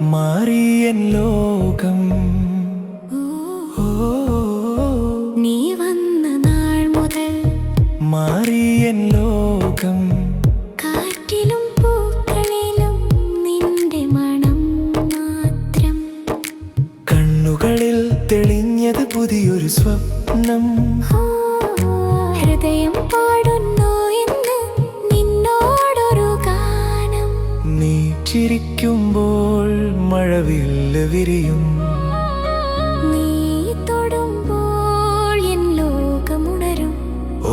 മാറിയൻ ലോകം. നീ വന്ന നാൾ മുതൽ മാറിയൻ ലോകം. കാറ്റിലും പൂക്കളിലും നിന്റെ മണം മാത്രം. കണ്ണുകളിൽ തെളിഞ്ഞത് പുതിയൊരു സ്വപ്നം. ഹൃദയം പാടുന്നു ഇന്ന് നിന്നോടൊരു ഗാനം. നീ ചിരിക്കുമ്പോൾ മഴവില്ല് വിരിയും. നീ തൊടുമ്പോൾ എൻ ലോകമുണരും.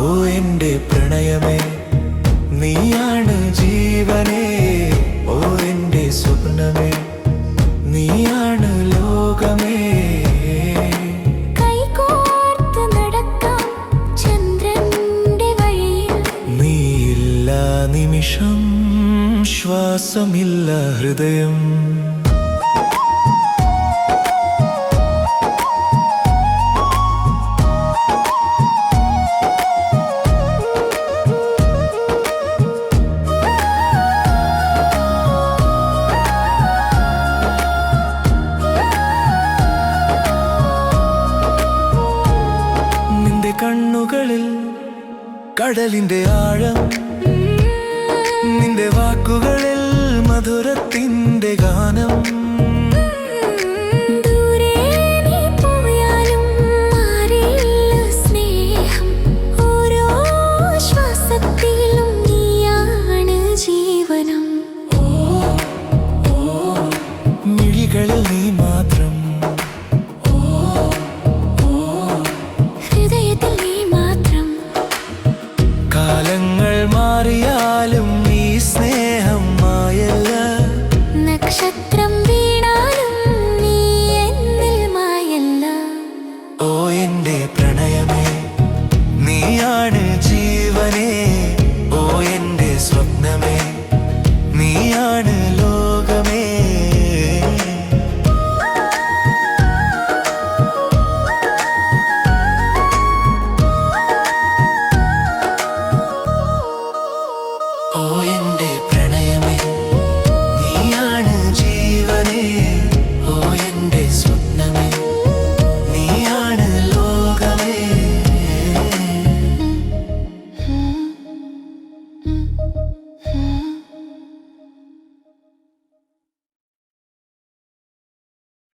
ഓ എന്റെ പ്രണയമേ, നീയാണ് ജീവനേ. ഓ എന്റെ സ്വപ്നമേ, നീയാണ് ലോകമേ. കൈകോർത്ത് നടക്കാം ചന്ദ്രന്റെ വഴിയിൽ. നീയില്ല നിമിഷം, ശ്വാസമില്ല ഹൃദയം. നിന്റെ കണ്ണുകളിൽ കടലിന്റെ ആഴം. നിന്റെ വാക്കുകളിൽ മധുരത്തിന്റെ ഗാനം.